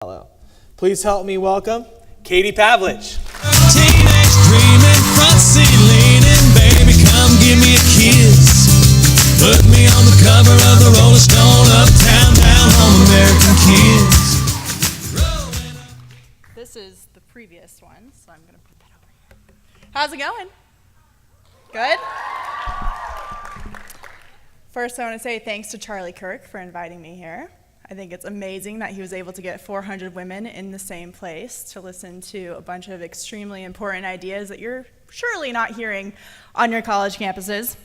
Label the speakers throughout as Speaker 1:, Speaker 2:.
Speaker 1: Hello. Please help me welcome Katie Pavlich.
Speaker 2: Teenage dreaming, front seat leaning, baby, come give me a kiss. Put me on the cover of the Rolling Stone, uptown, down home, American kids.
Speaker 3: This is the previous one, so I'm going to put that over here. How's it going? Good? First, I want to say thanks to Charlie Kirk for inviting me here. I think it's amazing that he was able to get 400 women in the same place to listen to a bunch of extremely important ideas that you're surely not hearing on your college campuses.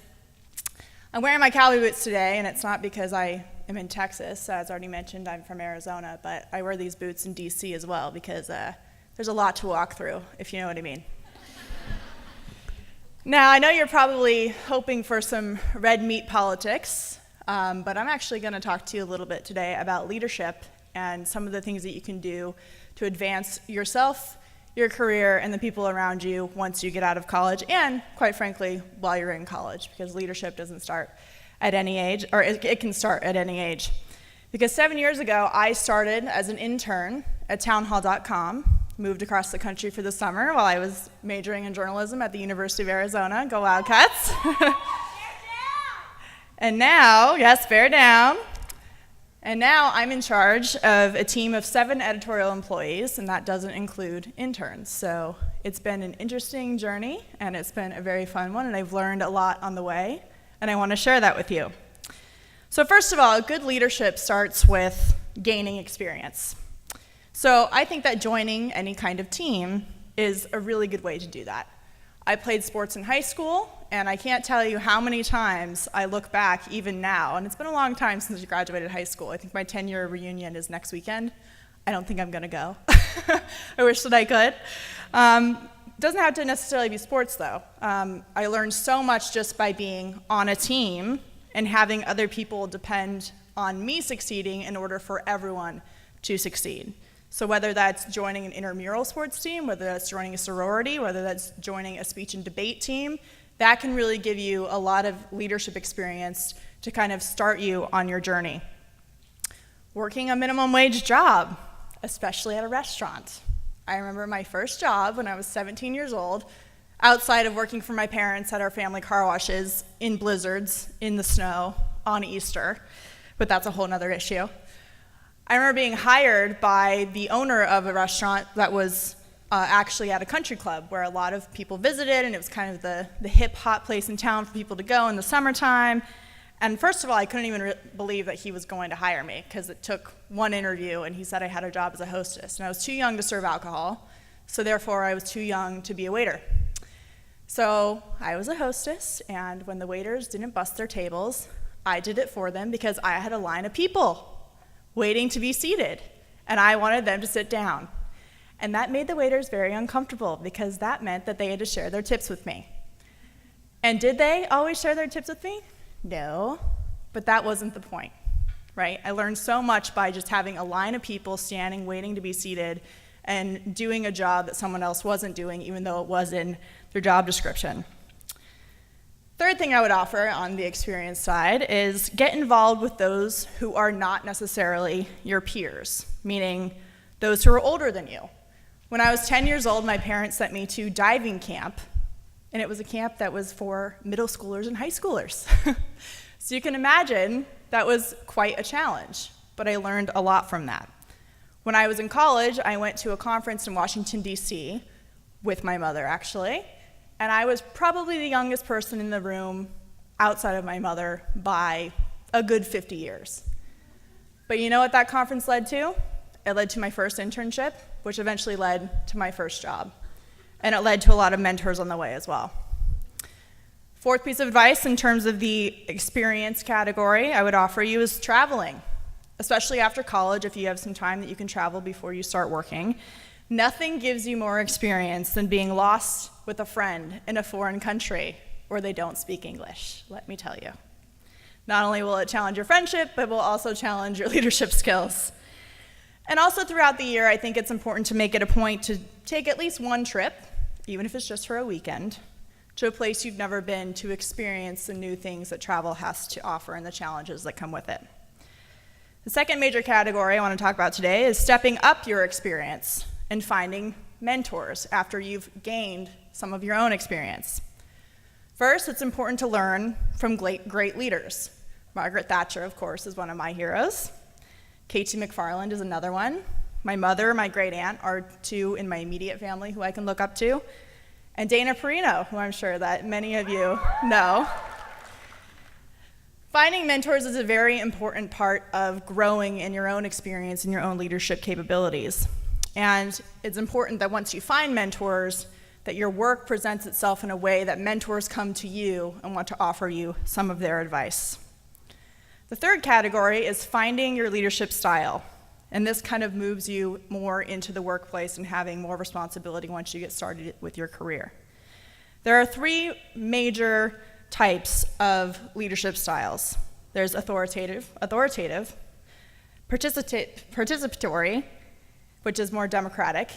Speaker 3: I'm wearing my cowboy boots today, and it's not because I am in Texas. As already mentioned, I'm from Arizona, but I wear these boots in D.C. as well because there's a lot to walk through, if you know what I mean. Now, I know you're probably hoping for some red meat politics, but I'm actually going to talk to you a little bit today about leadership and some of the things that you can do to advance yourself, your career, and the people around you once you get out of college, and quite frankly, while you're in college, because leadership doesn't start at any age, or it can start at any age. Because 7 years ago, I started as an intern at townhall.com, moved across the country for the summer while I was majoring in journalism at the University of Arizona. Go Wildcats. And now, yes, bear down. And now I'm in charge of a team of 7 editorial employees, and that doesn't include interns. So it's been an interesting journey, and it's been a very fun one, and I've learned a lot on the way, and I want to share that with you. So first of all, good leadership starts with gaining experience. So I think that joining any kind of team is a really good way to do that. I played sports in high school, and I can't tell you how many times I look back even now, and it's been a long time since I graduated high school. I think my 10-year reunion is next weekend. I don't think I'm going to go. I wish that I could. Doesn't have to necessarily be sports, though. I learned so much just by being on a team and having other people depend on me succeeding in order for everyone to succeed. So whether that's joining an intramural sports team, whether that's joining a sorority, whether that's joining a speech and debate team, that can really give you a lot of leadership experience to kind of start you on your journey. Working a minimum wage job, especially at a restaurant. I remember my first job when I was 17 years old, outside of working for my parents at our family car washes, in blizzards, in the snow, on Easter, but that's a whole nother issue. I remember being hired by the owner of a restaurant that was actually at a country club where a lot of people visited, and it was kind of the hip, hot place in town for people to go in the summertime. And first of all, I couldn't even believe that he was going to hire me because it took one interview, and he said I had a job as a hostess. And I was too young to serve alcohol, so therefore I was too young to be a waiter. So I was a hostess, and when the waiters didn't bust their tables, I did it for them because I had a line of people waiting to be seated, and I wanted them to sit down. And that made the waiters very uncomfortable because that meant that they had to share their tips with me. And did they always share their tips with me? No, but that wasn't the point, right? I learned so much by just having a line of people standing, waiting to be seated, and doing a job that someone else wasn't doing, even though it was in their job description. Third thing I would offer on the experience side is get involved with those who are not necessarily your peers, meaning those who are older than you. When I was 10 years old, my parents sent me to diving camp, and it was a camp that was for middle schoolers and high schoolers. So you can imagine that was quite a challenge, but I learned a lot from that. When I was in college, I went to a conference in Washington, D.C., with my mother, actually, and I was probably the youngest person in the room outside of my mother by a good 50 years. But you know what that conference led to? It led to my first internship, which eventually led to my first job. And it led to a lot of mentors on the way as well. Fourth piece of advice in terms of the experience category I would offer you is traveling, especially after college if you have some time that you can travel before you start working. Nothing gives you more experience than being lost with a friend in a foreign country where they don't speak English, let me tell you. Not only will it challenge your friendship, but will also challenge your leadership skills. And also throughout the year, I think it's important to make it a point to take at least one trip, even if it's just for a weekend, to a place you've never been to experience the new things that travel has to offer and the challenges that come with it. The second major category I want to talk about today is stepping up your experience and finding mentors after you've gained some of your own experience. First, it's important to learn from great leaders. Margaret Thatcher, of course, is one of my heroes. K.T. McFarland is another one. My mother, my great aunt are two in my immediate family who I can look up to. And Dana Perino, who I'm sure that many of you know. Finding mentors is a very important part of growing in your own experience and your own leadership capabilities. And it's important that once you find mentors, that your work presents itself in a way that mentors come to you and want to offer you some of their advice. The third category is finding your leadership style. And this kind of moves you more into the workplace and having more responsibility once you get started with your career. There are three major types of leadership styles. There's authoritative, participatory, which is more democratic,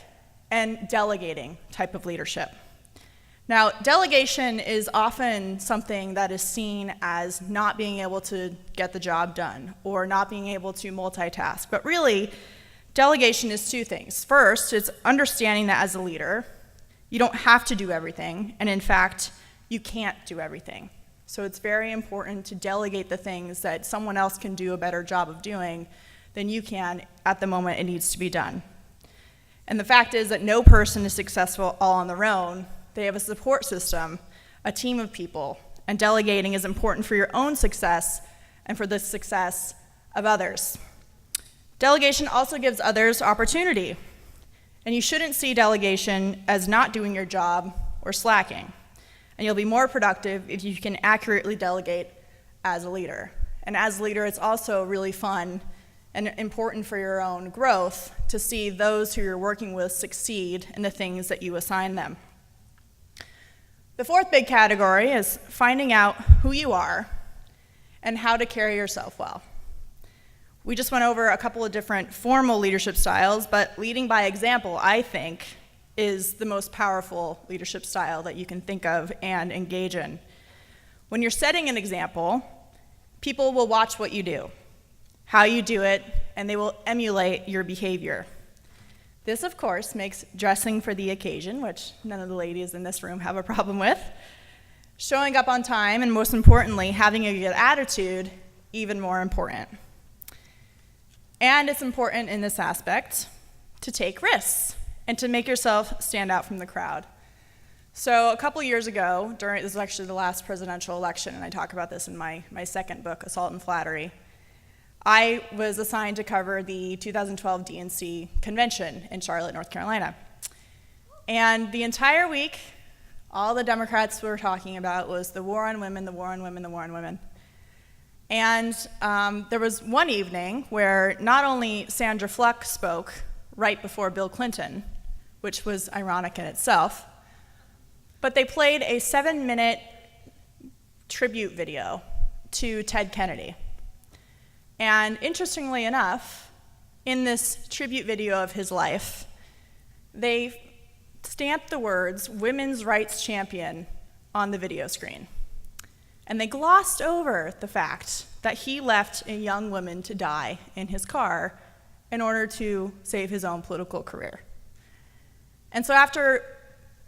Speaker 3: and delegating type of leadership. Now, delegation is often something that is seen as not being able to get the job done or not being able to multitask, but really, delegation is two things. First, it's understanding that as a leader, you don't have to do everything, and in fact, you can't do everything. So it's very important to delegate the things that someone else can do a better job of doing than you can at the moment it needs to be done. And the fact is that no person is successful all on their own. They have a support system, a team of people, and delegating is important for your own success and for the success of others. Delegation also gives others opportunity, and you shouldn't see delegation as not doing your job or slacking. And you'll be more productive if you can accurately delegate as a leader. And as a leader, it's also really fun and important for your own growth to see those who you're working with succeed in the things that you assign them. The fourth big category is finding out who you are and how to carry yourself well. We just went over a couple of different formal leadership styles, but leading by example, I think, is the most powerful leadership style that you can think of and engage in. When you're setting an example, people will watch what you do, how you do it, and they will emulate your behavior. This, of course, makes dressing for the occasion, which none of the ladies in this room have a problem with, showing up on time, and most importantly, having a good attitude, even more important. And it's important in this aspect to take risks and to make yourself stand out from the crowd. So a couple years ago, this was actually the last presidential election, and I talk about this in my second book, Assault and Flattery, I was assigned to cover the 2012 DNC convention in Charlotte, North Carolina. And the entire week, all the Democrats were talking about was the war on women, the war on women, the war on women. And there was one evening where not only Sandra Fluck spoke right before Bill Clinton, which was ironic in itself, but they played a 7-minute tribute video to Ted Kennedy. And interestingly enough, in this tribute video of his life, they stamped the words "women's rights champion" on the video screen. And they glossed over the fact that he left a young woman to die in his car in order to save his own political career. And so after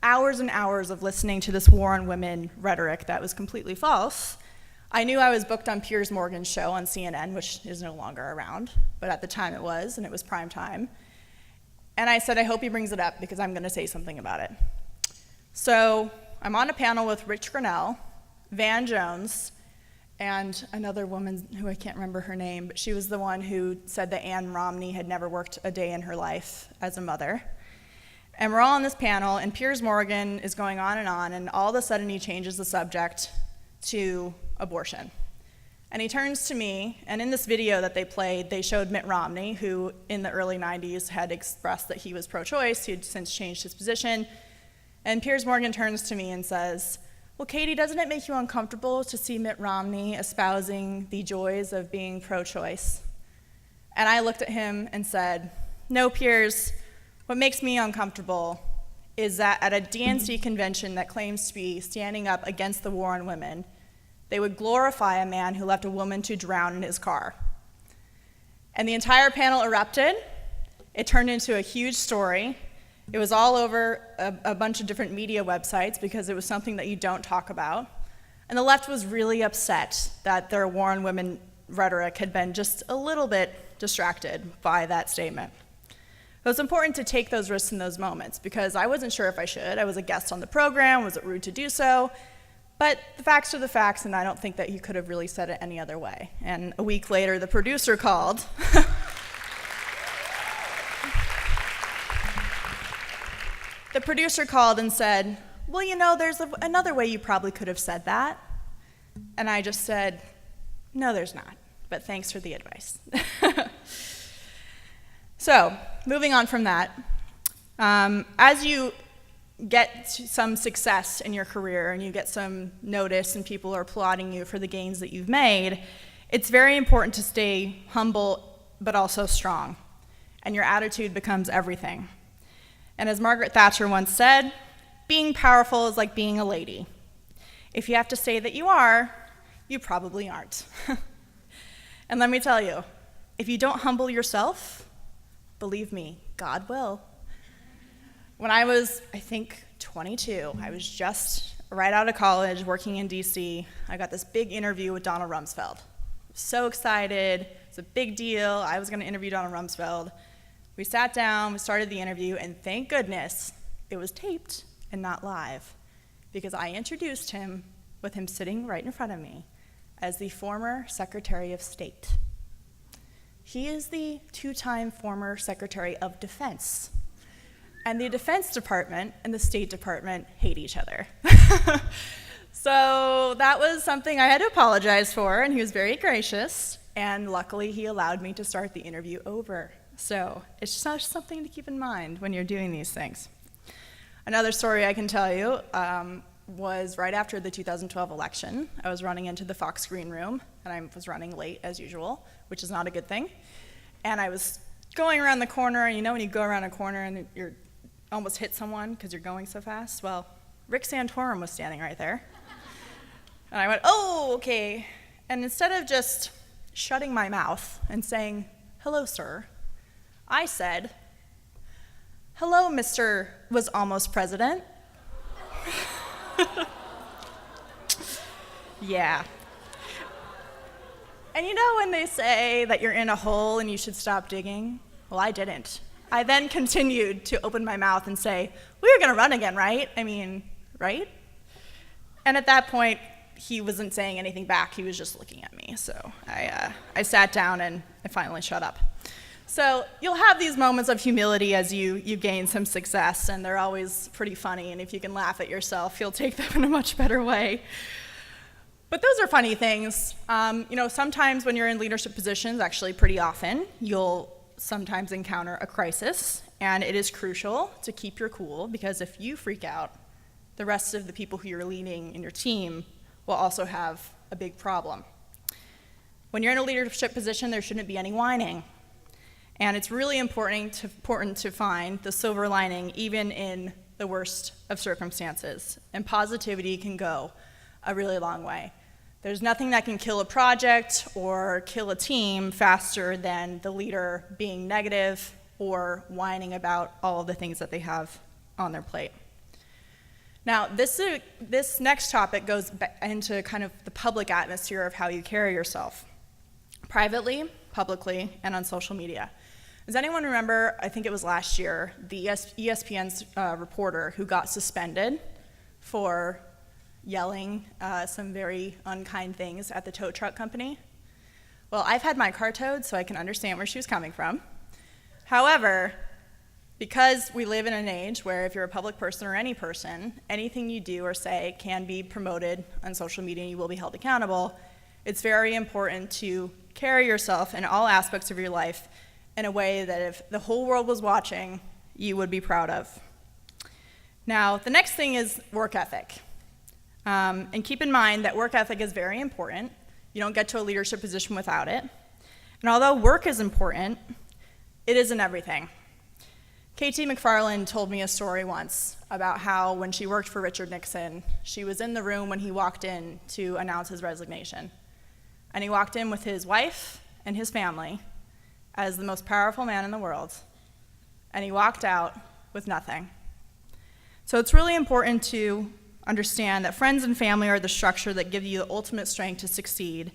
Speaker 3: hours and hours of listening to this war on women rhetoric that was completely false, I knew I was booked on Piers Morgan's show on CNN, which is no longer around, but at the time it was, and it was prime time. And I said, I hope he brings it up because I'm going to say something about it. So I'm on a panel with Rich Grinnell, Van Jones, and another woman who I can't remember her name, but she was the one who said that Ann Romney had never worked a day in her life as a mother. And we're all on this panel, and Piers Morgan is going on, and all of a sudden he changes the subject to abortion. And he turns to me, and in this video that they played, they showed Mitt Romney, who in the early 90s had expressed that he was pro-choice. He had since changed his position. And Piers Morgan turns to me and says, well, Katie, doesn't it make you uncomfortable to see Mitt Romney espousing the joys of being pro-choice? And I looked at him and said, no, Piers, what makes me uncomfortable is that at a DNC convention that claims to be standing up against the war on women, they would glorify a man who left a woman to drown in his car. And the entire panel erupted. It turned into a huge story. It was all over a bunch of different media websites because it was something that you don't talk about. And the left was really upset that their war on women rhetoric had been just a little bit distracted by that statement. It was important to take those risks in those moments because I wasn't sure if I should. I was a guest on the program. Was it rude to do so? But the facts are the facts, and I don't think that you could have really said it any other way. And a week later, the producer called. The producer called and said, well, you know, there's another way you probably could have said that. And I just said, no, there's not, but thanks for the advice. So, moving on from that, as you get some success in your career and you get some notice and people are applauding you for the gains that you've made, it's very important to stay humble but also strong, and your attitude becomes everything. And as Margaret Thatcher once said, being powerful is like being a lady. If you have to say that you are, you probably aren't. And let me tell you, if you don't humble yourself, believe me, God will. When I was, I think, 22, I was just right out of college working in DC. I got this big interview with Donald Rumsfeld. So excited, it's a big deal. I was gonna interview Donald Rumsfeld. We sat down, we started the interview, and thank goodness it was taped and not live, because I introduced him with him sitting right in front of me as the former Secretary of State. He is the two-time former Secretary of Defense. And the Defense Department and the State Department hate each other. So that was something I had to apologize for, and he was very gracious, and luckily he allowed me to start the interview over. So it's just something to keep in mind when you're doing these things. Another story I can tell you was right after the 2012 election. I was running into the Fox green room, and I was running late as usual, which is not a good thing. And I was going around the corner, and you know when you go around a corner and you're almost hit someone because you're going so fast? Well, Rick Santorum was standing right there. And I went, oh, okay. And instead of just shutting my mouth and saying, hello, sir, I said, hello, Mr. was almost president. Yeah. And you know when they say that you're in a hole and you should stop digging? Well, I didn't. I then continued to open my mouth and say, we were gonna run again, right? I mean, right? And at that point, he wasn't saying anything back, he was just looking at me. So I sat down and I finally shut up. So you'll have these moments of humility as you gain some success, and they're always pretty funny, and if you can laugh at yourself, you'll take them in a much better way. But those are funny things. You know, sometimes when you're in leadership positions, actually pretty often, you'll sometimes encounter a crisis, and it is crucial to keep your cool, because if you freak out, the rest of the people who you're leading in your team will also have a big problem. When you're in a leadership position, there shouldn't be any whining. And it's really important to find the silver lining even in the worst of circumstances. And positivity can go a really long way. There's nothing that can kill a project or kill a team faster than the leader being negative or whining about all of the things that they have on their plate. Now, this next topic goes into kind of the public atmosphere of how you carry yourself, privately, publicly, and on social media. Does anyone remember, I think it was last year, the ESPN's reporter who got suspended for yelling some very unkind things at the tow truck company? Well, I've had my car towed, so I can understand where she was coming from. However, because we live in an age where if you're a public person or any person, anything you do or say can be promoted on social media and you will be held accountable, it's very important to carry yourself in all aspects of your life in a way that if the whole world was watching, you would be proud of. Now, the next thing is work ethic. And keep in mind that work ethic is very important. You don't get to a leadership position without it. And although work is important, it isn't everything. KT McFarland told me a story once about how when she worked for Richard Nixon, she was in the room when he walked in to announce his resignation. And he walked in with his wife and his family as the most powerful man in the world, and he walked out with nothing. So it's really important to understand that friends and family are the structure that give you the ultimate strength to succeed,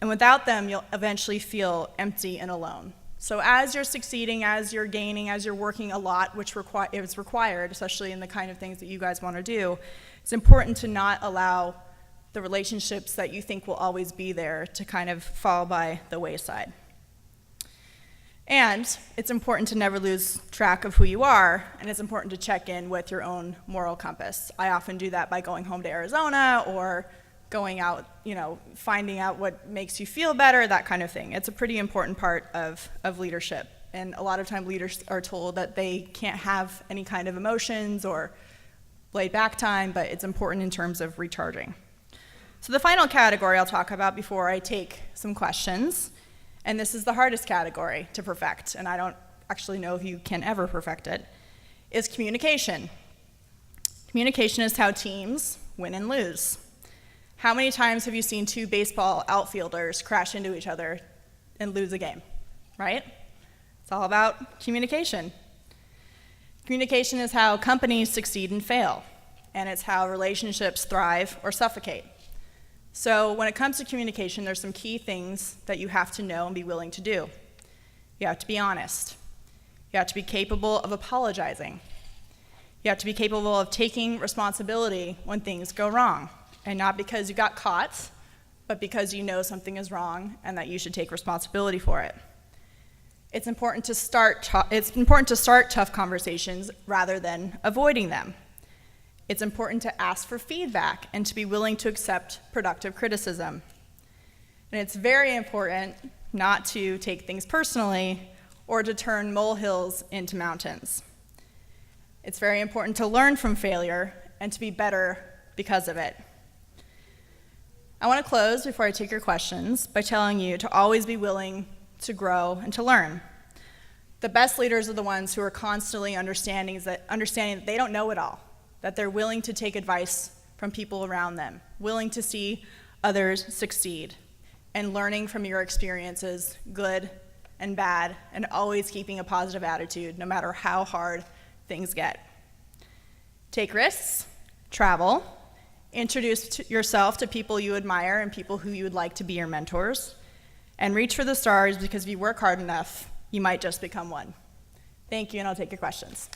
Speaker 3: and without them, you'll eventually feel empty and alone. So as you're succeeding, as you're gaining, as you're working a lot, which is required, especially in the kind of things that you guys want to do, it's important to not allow the relationships that you think will always be there to kind of fall by the wayside. And it's important to never lose track of who you are, and it's important to check in with your own moral compass. I often do that by going home to Arizona or going out, finding out what makes you feel better, that kind of thing. It's a pretty important part of leadership. And a lot of time leaders are told that they can't have any kind of emotions or laid back time, but it's important in terms of recharging. So the final category I'll talk about before I take some questions, and this is the hardest category to perfect, and I don't actually know if you can ever perfect it, is communication. Communication is how teams win and lose. How many times have you seen two baseball outfielders crash into each other and lose a game, right? It's all about communication. Communication is how companies succeed and fail, and it's how relationships thrive or suffocate. So when it comes to communication, there's some key things that you have to know and be willing to do. You have to be honest. You have to be capable of apologizing. You have to be capable of taking responsibility when things go wrong, and not because you got caught, but because you know something is wrong and that you should take responsibility for it. It's important to start tough conversations rather than avoiding them. It's important to ask for feedback and to be willing to accept productive criticism. And it's very important not to take things personally or to turn molehills into mountains. It's very important to learn from failure and to be better because of it. I want to close before I take your questions by telling you to always be willing to grow and to learn. The best leaders are the ones who are constantly understanding that they don't know it all, that they're willing to take advice from people around them, willing to see others succeed, and learning from your experiences, good and bad, and always keeping a positive attitude no matter how hard things get. Take risks, travel, introduce yourself to people you admire and people who you would like to be your mentors, and reach for the stars, because if you work hard enough, you might just become one. Thank you, and I'll take your questions.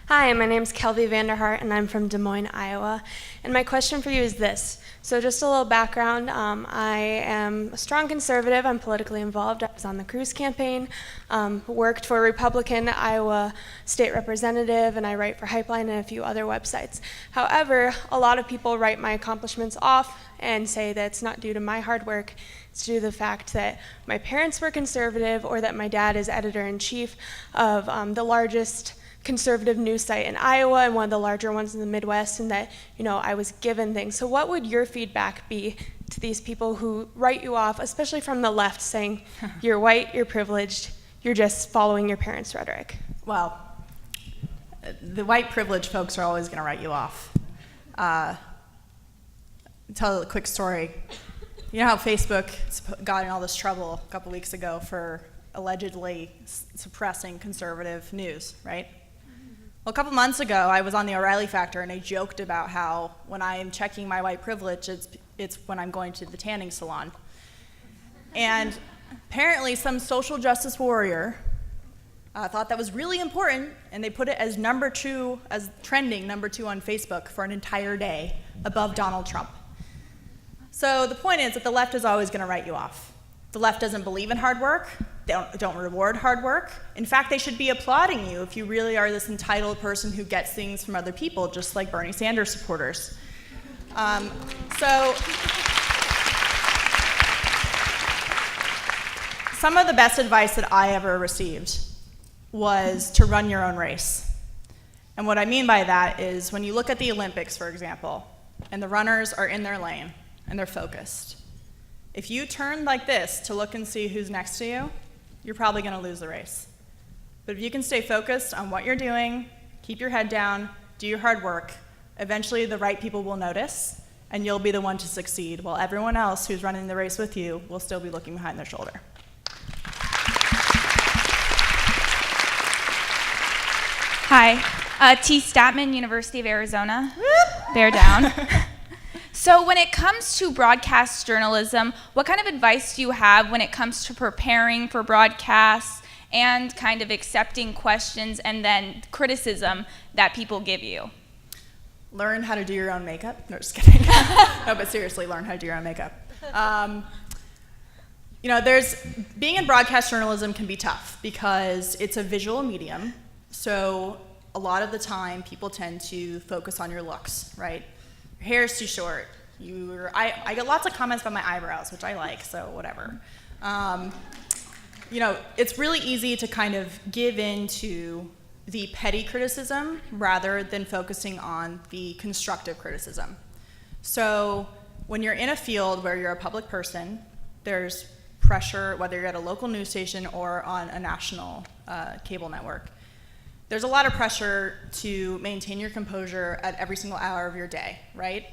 Speaker 4: Hi, my name's Kelby Vanderhart, and I'm from Des Moines, Iowa. And my question for you is this. So just a little background. I am a strong conservative. I'm politically involved. I was on the Cruz campaign, worked for a Republican Iowa state representative, and I write for Hypeline and a few other websites. However, a lot of people write my accomplishments off and say that it's not due to my hard work. It's due to the fact that my parents were conservative, or that my dad is editor-in-chief of the largest conservative news site in Iowa and one of the larger ones in the Midwest, and that, I was given things. So what would your feedback be to these people who write you off, especially from the left, saying you're white, you're privileged, you're just following your parents' rhetoric?
Speaker 3: Well, the white privileged folks are always going to write you off. Tell a quick story. You know how Facebook got in all this trouble a couple weeks ago for allegedly suppressing conservative news, right? Well, a couple months ago, I was on the O'Reilly Factor, and I joked about how when I am checking my white privilege, it's when I'm going to the tanning salon. And apparently, some social justice warrior thought that was really important, and they put it as trending number 2 on Facebook for an entire day, above Donald Trump. So the point is that the left is always going to write you off. The left doesn't believe in hard work. They don't reward hard work. In fact, they should be applauding you if you really are this entitled person who gets things from other people, just like Bernie Sanders supporters. So some of the best advice that I ever received was to run your own race. And what I mean by that is when you look at the Olympics, for example, and the runners are in their lane and they're focused, if you turn like this to look and see who's next to you, you're probably going to lose the race. But if you can stay focused on what you're doing, keep your head down, do your hard work, Eventually, the right people will notice, and you'll be the one to succeed, while everyone else who's running the race with you will still be looking behind their shoulder.
Speaker 5: Hi, T. Statman, University of Arizona. Bear down. So when it comes to broadcast journalism, what kind of advice do you have when it comes to preparing for broadcasts and kind of accepting questions and then criticism that people give you?
Speaker 3: Learn how to do your own makeup. No, just kidding. No, but seriously, learn how to do your own makeup. Being in broadcast journalism can be tough because it's a visual medium. So a lot of the time, people tend to focus on your looks, right? Your hair's too short. I get lots of comments about my eyebrows, which I like, so whatever. It's really easy to kind of give in to the petty criticism rather than focusing on the constructive criticism. So when you're in a field where you're a public person, there's pressure, whether you're at a local news station or on a national cable network. There's a lot of pressure to maintain your composure at every single hour of your day, right?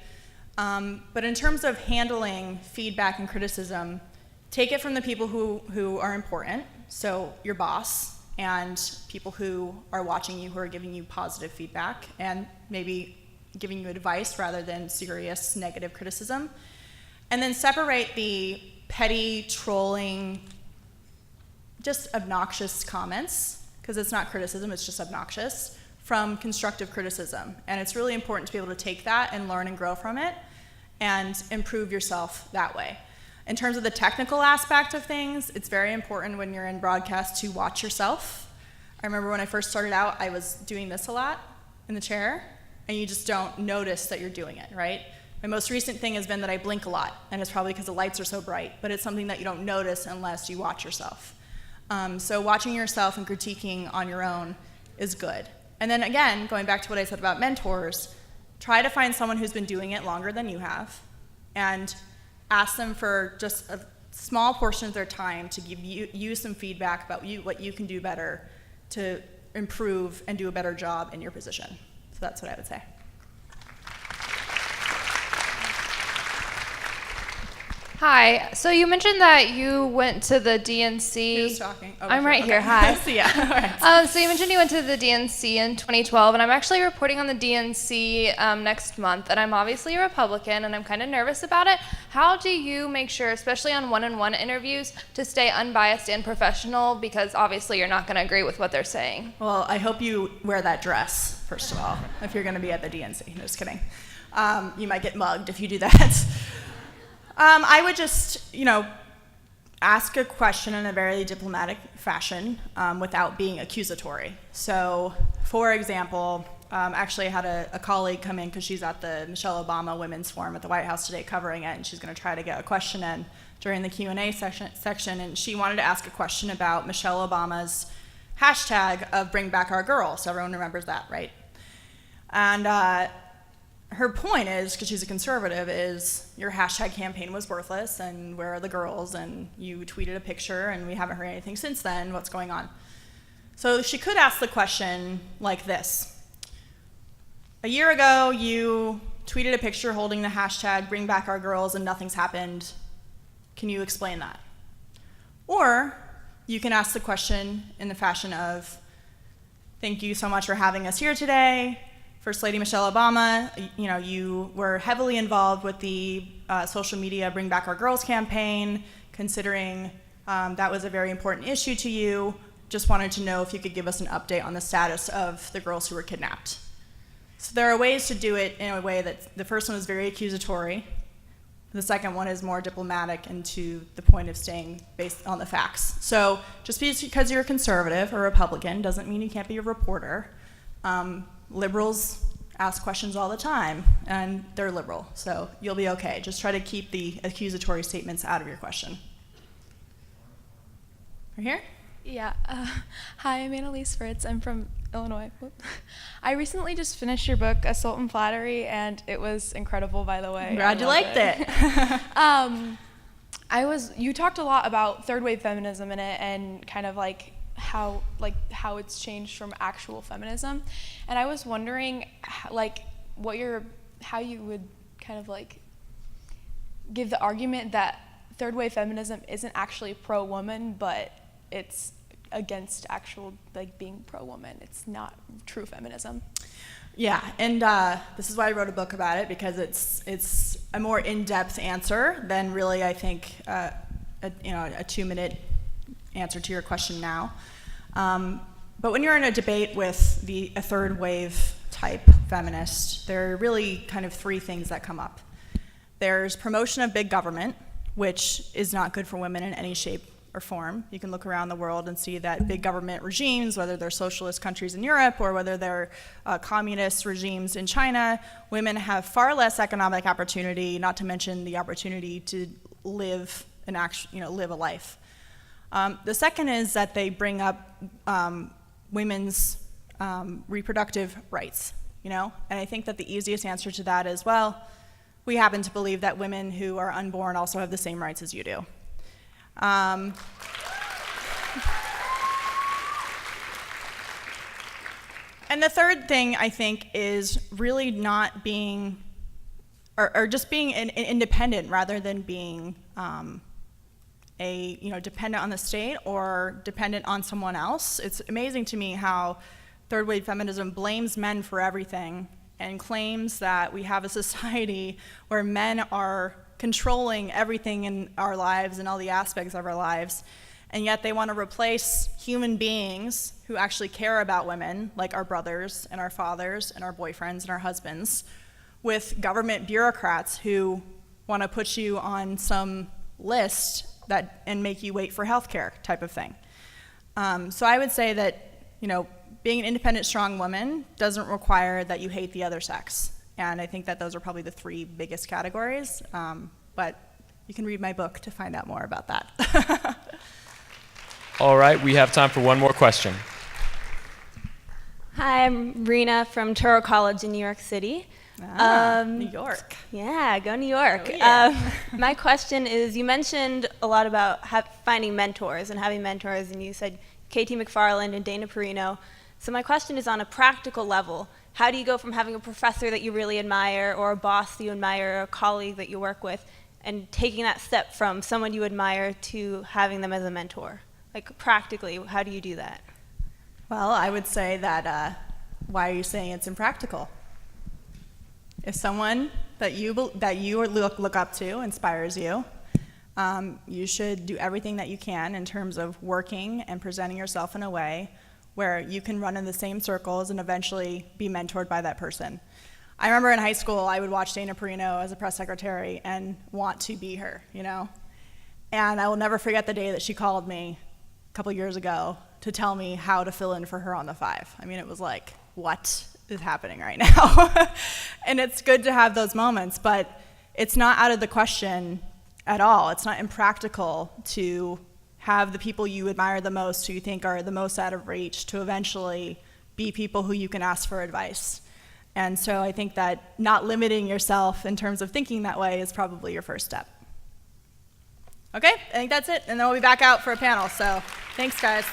Speaker 3: But in terms of handling feedback and criticism, take it from the people who are important, so your boss and people who are watching you, who are giving you positive feedback and maybe giving you advice rather than serious negative criticism. And then separate the petty, trolling, just obnoxious comments, because it's not criticism, it's just obnoxious, from constructive criticism. And it's really important to be able to take that and learn and grow from it and improve yourself that way. In terms of the technical aspect of things, it's very important when you're in broadcast to watch yourself. I remember when I first started out, I was doing this a lot in the chair, and you just don't notice that you're doing it, right? My most recent thing has been that I blink a lot, and it's probably because the lights are so bright, but it's something that you don't notice unless you watch yourself. So watching yourself and critiquing on your own is good. And then again, going back to what I said about mentors, try to find someone who's been doing it longer than you have, and ask them for just a small portion of their time to give you some feedback about what you can do better to improve and do a better job in your position. So that's what I would say.
Speaker 6: Hi. So you mentioned that you went to the DNC.
Speaker 3: Who's talking? Oh,
Speaker 6: I'm
Speaker 3: sure.
Speaker 6: right
Speaker 3: Okay.
Speaker 6: here. Hi.
Speaker 3: So yeah. All right.
Speaker 6: So you mentioned you went to the DNC in 2012, and I'm actually reporting on the DNC next month, and I'm obviously a Republican, and I'm kind of nervous about it. How do you make sure, especially on one-on-one interviews, to stay unbiased and professional? Because obviously you're not going to agree with what they're saying.
Speaker 3: Well, I hope you wear that dress, first of all, if you're going to be at the DNC. No, just kidding. You might get mugged if you do that. I would just, ask a question in a very diplomatic fashion without being accusatory. So, for example, actually I had a colleague come in because she's at the Michelle Obama Women's Forum at the White House today covering it, and she's going to try to get a question in during the Q&A section, and she wanted to ask a question about Michelle Obama's hashtag of Bring Back Our Girls. So everyone remembers that, right? And her point is, because she's a conservative, is your hashtag campaign was worthless, and where are the girls, and you tweeted a picture, and we haven't heard anything since then, what's going on? So she could ask the question like this. A year ago, you tweeted a picture holding the hashtag Bring Back Our Girls, and nothing's happened. Can you explain that? Or you can ask the question in the fashion of, thank you so much for having us here today. First Lady Michelle Obama, you were heavily involved with the social media Bring Back Our Girls campaign, considering that was a very important issue to you. Just wanted to know if you could give us an update on the status of the girls who were kidnapped. So there are ways to do it in a way that the first one is very accusatory. The second one is more diplomatic and to the point of staying based on the facts. So just because you're a conservative or Republican doesn't mean you can't be a reporter. Liberals ask questions all the time, and they're liberal, so you'll be okay. Just try to keep the accusatory statements out of your question. Right here?
Speaker 7: Yeah. Hi, I'm Annalise Fritz. I'm from Illinois. Whoop. I recently just finished your book, Assault and Flattery, and it was incredible, by the way.
Speaker 3: I'm glad you liked it.
Speaker 7: You talked a lot about third wave feminism in it, and kind of like how it's changed from actual feminism. And I was wondering, how you would kind of like give the argument that third wave feminism isn't actually pro-woman, but it's against actual like being pro-woman. It's not true feminism.
Speaker 3: Yeah, and this is why I wrote a book about it, because it's a more in-depth answer than really, I think, a 2-minute answer to your question now. But when you're in a debate with a third wave type feminist, there are really kind of 3 things that come up. There's promotion of big government, which is not good for women in any shape or form. You can look around the world and see that big government regimes, whether they're socialist countries in Europe or whether they're communist regimes in China, women have far less economic opportunity, not to mention the opportunity to live live a life. The second is that they bring up women's reproductive rights, and I think that the easiest answer to that is, well, we happen to believe that women who are unborn also have the same rights as you do. And the third thing, I think, is really not being, or just being independent rather than being dependent on the state or dependent on someone else. It's amazing to me how third wave feminism blames men for everything and claims that we have a society where men are controlling everything in our lives and all the aspects of our lives, and yet they want to replace human beings who actually care about women, like our brothers and our fathers and our boyfriends and our husbands, with government bureaucrats who want to put you on some list and make you wait for healthcare type of thing. So I would say that, being an independent, strong woman doesn't require that you hate the other sex. And I think that those are probably the 3 biggest categories. But you can read my book to find out more about that.
Speaker 8: All right, we have time for one more question.
Speaker 9: Hi, I'm Rena from Touro College in New York City.
Speaker 3: New York.
Speaker 9: Yeah, go New York.
Speaker 3: Oh, yeah.
Speaker 9: My question is, you mentioned a lot about finding mentors and having mentors, and you said Katie McFarland and Dana Perino. So my question is, on a practical level, how do you go from having a professor that you really admire, or a boss that you admire, or a colleague that you work with, and taking that step from someone you admire to having them as a mentor? Like, practically, how do you do that?
Speaker 3: Well, I would say that, why are you saying it's impractical? If someone that you look up to inspires you, you should do everything that you can in terms of working and presenting yourself in a way where you can run in the same circles and eventually be mentored by that person. I remember in high school, I would watch Dana Perino as a press secretary and want to be her, And I will never forget the day that she called me a couple years ago to tell me how to fill in for her on the 5. I mean, it was like, what is happening right now? And it's good to have those moments, but it's not out of the question at all. It's not impractical to have the people you admire the most, who you think are the most out of reach, to eventually be people who you can ask for advice. And so I think that not limiting yourself in terms of thinking that way is probably your first step. Okay, I think that's it, and then we'll be back out for a panel, so thanks, guys.